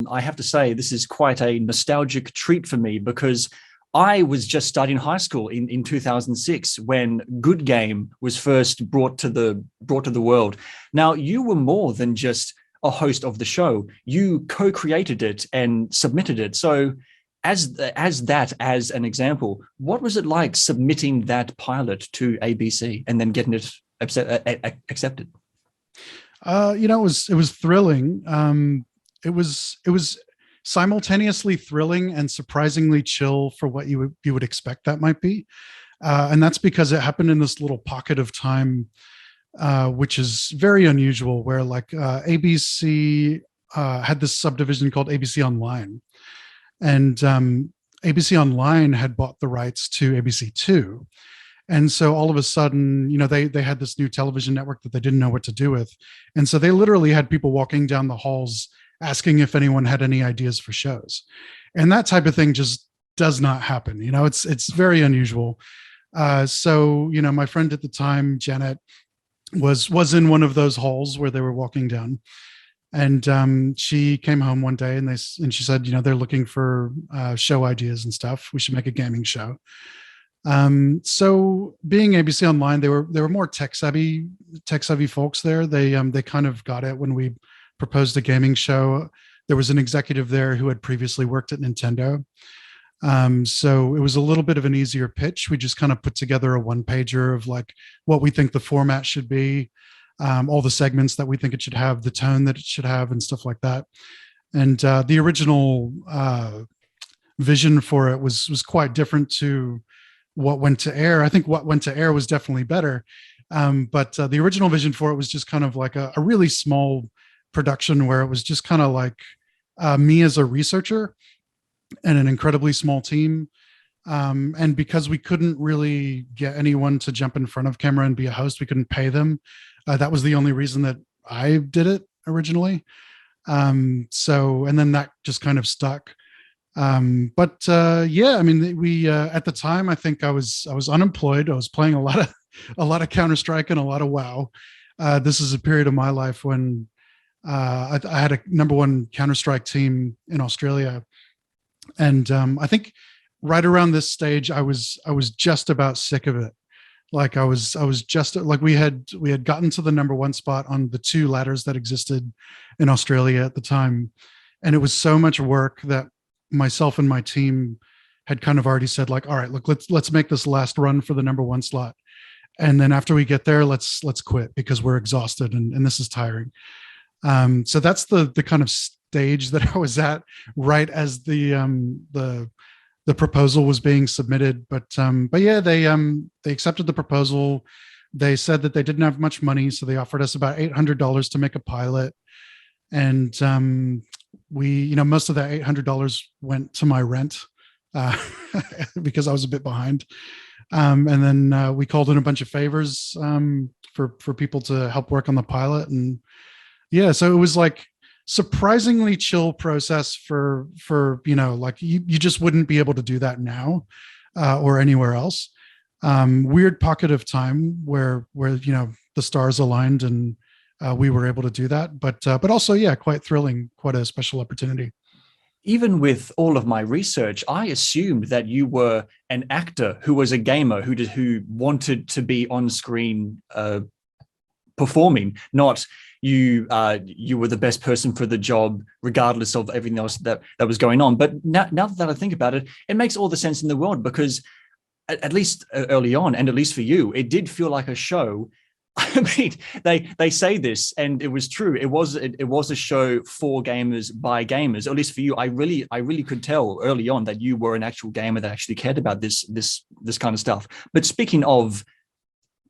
I have to say this is quite a nostalgic treat for me because I was just starting high school in 2006 when Good Game was first brought to the world. Now, you were more than just a host of the show. You co-created it and submitted it. So as an example, what was it like submitting that pilot to ABC and then getting it accepted? It was thrilling. It was simultaneously thrilling and surprisingly chill for what you would expect that might be. And that's because it happened in this little pocket of time, which is very unusual, where ABC had this subdivision called ABC Online. And ABC Online had bought the rights to ABC2. And so all of a sudden, they had this new television network that they didn't know what to do with. And so they literally had people walking down the halls asking if anyone had any ideas for shows. And that type of thing just does not happen. It's very unusual. So my friend at the time, Janet, was in one of those halls where they were walking down. And she came home one day and she said, they're looking for show ideas and stuff. We should make a gaming show. So being ABC Online, they were more tech savvy folks there. They kind of got it when we proposed a gaming show. There was an executive there who had previously worked at Nintendo. So it was a little bit of an easier pitch. We just kind of put together a one-pager of what we think the format should be, all the segments that we think it should have, the tone that it should have, and stuff like that. And the original vision for it was quite different to what went to air. I think what went to air was definitely better. But the original vision for it was just kind of like a really small production where it was just kind of like me as a researcher and an incredibly small team. And because we couldn't really get anyone to jump in front of camera and be a host, we couldn't pay them. That was the only reason that I did it originally. And then that just kind of stuck. Yeah, I mean, we at the time, I think I was unemployed. I was playing a lot of Counter-Strike and a lot of WoW. This is a period of my life when I had a #1 Counter-Strike team in Australia, and I think right around this stage, I was just about sick of it. I was just like we had gotten to the #1 spot on the 2 ladders that existed in Australia at the time, and it was so much work that myself and my team had kind of already said, all right, look, let's make this last run for the #1 slot, and then after we get there, let's quit because we're exhausted and this is tiring. So that's the kind of stage that I was at right as the proposal was being submitted. But yeah, they accepted the proposal. They said that they didn't have much money, so they offered us about $800 to make a pilot. And we, most of that $800 went to my rent because I was a bit behind. And then we called in a bunch of favors for people to help work on the pilot. And yeah, so it was surprisingly chill process for you just wouldn't be able to do that now or anywhere else. Weird pocket of time where the stars aligned and we were able to do that, but also, yeah, quite thrilling, quite a special opportunity. Even with all of my research, I assumed that you were an actor who was a gamer who wanted to be on screen performing, not you were the best person for the job regardless of everything else that was going on. But now that I think about it, it makes all the sense in the world, because at least early on, and at least for you, it did feel like a show. I mean, they say this, and it was true. It was a show for gamers by gamers. Or at least for you, I really could tell early on that you were an actual gamer that actually cared about this kind of stuff. But speaking of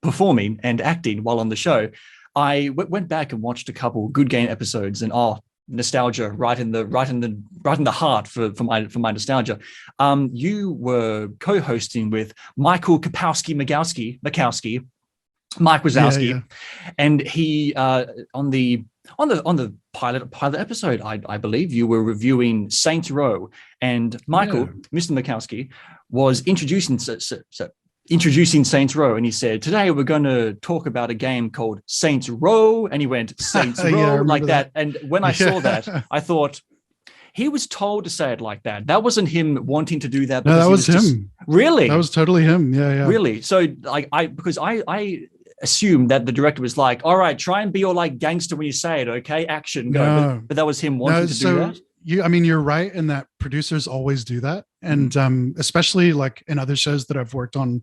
performing and acting while on the show, I went back and watched a couple Good Game episodes, and nostalgia right in the heart for my nostalgia. You were co-hosting with Michael Makowski. Mike Wazowski, yeah. And he on the pilot episode, I believe you were reviewing Saints Row, and Michael, Mr. Makowski, was introducing Saints Row, and he said, "Today we're going to talk about a game called Saints Row," and he went Saints Row like that. And when I saw that, I thought, He was told to say it like that. That wasn't him wanting to do that. No, Because that he was him. Really? That was totally him. Yeah, yeah. Really? So like because I assumed that the director was like, all right, try and be all like gangster when you say it, okay? Action, go. No, But that was him no. wanting to do So that. I mean, you're right in that producers always do that, and especially like in other shows that I've worked on,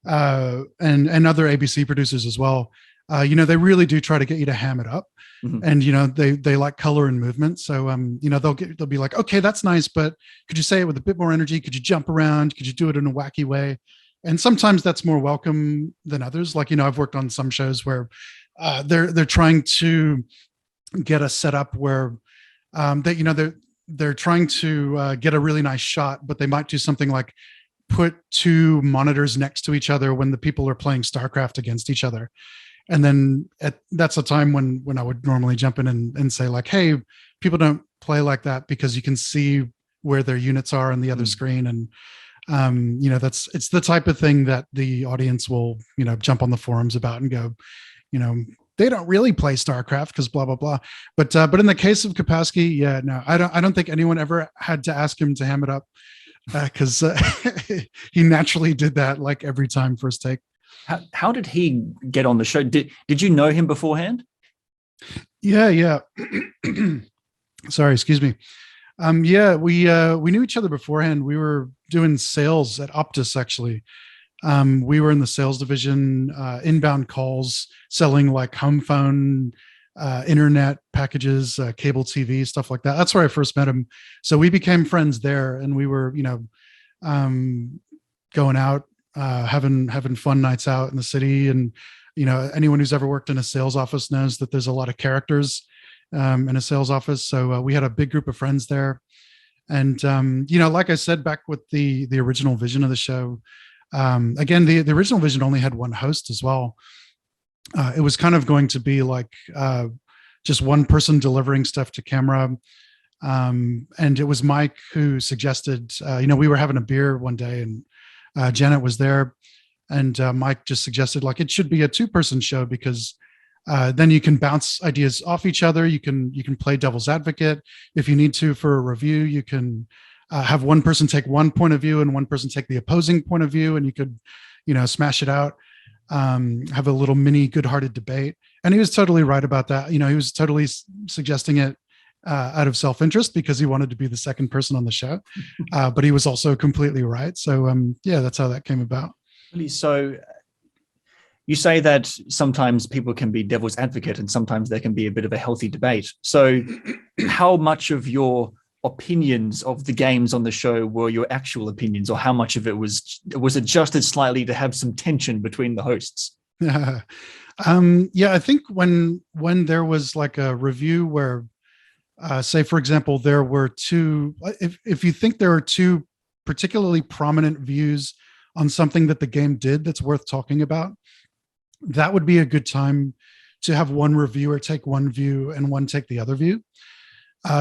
and other ABC producers as well. They really do try to get you to ham it up. And they like color and movement, so they'll be like, okay, that's nice, but could you say it with a bit more energy? Could you jump around? Could you do it in a wacky way? And sometimes that's more welcome than others. Like I've worked on some shows where they're trying to get us set up where they're trying to get a really nice shot, but they might do something like put two monitors next to each other when the people are playing StarCraft against each other. And then that's a time when I would normally jump in and say like, hey, people don't play like that because you can see where their units are on the other screen. And, it's the type of thing that the audience will, jump on the forums about and go, they don't really play StarCraft because blah, blah, blah. But in the case of Kapowski, yeah, no, I don't think anyone ever had to ask him to ham it up because he naturally did that like every time first take. How did he get on the show? Did you know him beforehand? Yeah. Sorry, excuse me. Yeah, we knew each other beforehand. We were doing sales at Optus, actually. We were in the sales division, inbound calls, selling like home phone, internet packages, cable TV, stuff like that. That's where I first met him. So we became friends there, and we were, going out, having fun nights out in the city. And anyone who's ever worked in a sales office knows that there's a lot of characters in a sales office. So we had a big group of friends there. And like I said, back with the original vision of the show, again, the original vision only had one host as well. It was kind of going to be like just one person delivering stuff to camera. And it was Mike who suggested, we were having a beer one day, and Janet was there, and Mike just suggested like it should be a 2-person show because then you can bounce ideas off each other. You can play devil's advocate if you need to for a review. You can have one person take one point of view and one person take the opposing point of view, and you could smash it out. Have a little mini good-hearted debate. And he was totally right about that. He was totally suggesting it out of self-interest because he wanted to be the second person on the show, but he was also completely right. So yeah, that's how that came about. So you say that sometimes people can be devil's advocate and sometimes there can be a bit of a healthy debate. So how much of your opinions of the games on the show were your actual opinions, or how much of it was adjusted slightly to have some tension between the hosts? Yeah, I think when there was like a review where say, for example, there were two, if you think there are two particularly prominent views on something that the game did that's worth talking about, that would be a good time to have one reviewer take one view and one take the other view.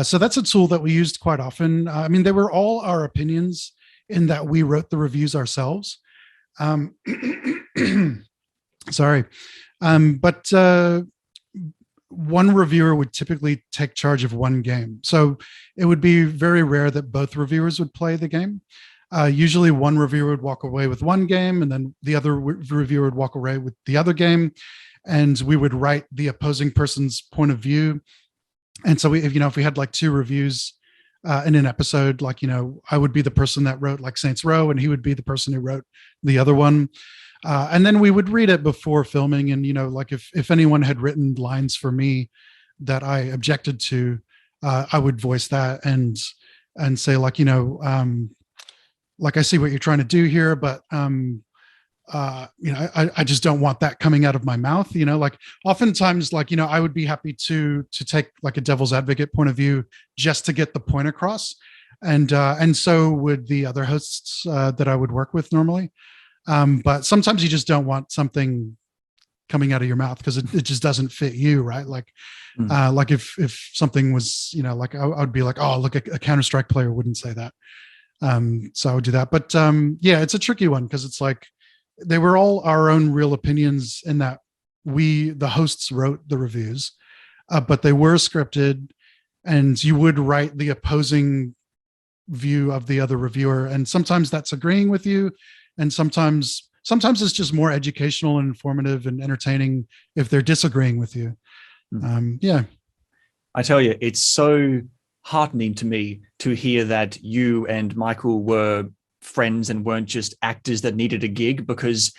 So that's a tool that we used quite often. I mean, they were all our opinions in that we wrote the reviews ourselves. Sorry. But one reviewer would typically take charge of one game. So it would be very rare that both reviewers would play the game. Usually one reviewer would walk away with one game, and then the other reviewer would walk away with the other game. And we would write the opposing person's point of view. And so if we had like two reviews in an episode, like, I would be the person that wrote like Saints Row, and he would be the person who wrote the other one. And then we would read it before filming. And, like if anyone had written lines for me that I objected to, I would voice that and say like, like, I see what you're trying to do here, but, I just don't want that coming out of my mouth. Like oftentimes, like, I would be happy to take like a devil's advocate point of view just to get the point across. And so would the other hosts that I would work with normally. But sometimes you just don't want something coming out of your mouth because it just doesn't fit you, right? Like, like if something was, like I'd be like, oh, look, a Counter-Strike player wouldn't say that. So I would do that. But yeah, it's a tricky one because it's like they were all our own real opinions in that the hosts wrote the reviews, but they were scripted. and you would write the opposing view of the other reviewer, and sometimes that's agreeing with you, and sometimes it's just more educational and informative and entertaining if they're disagreeing with you. Yeah. I tell you, it's so heartening to me to hear that you and Michael were friends and weren't just actors that needed a gig, because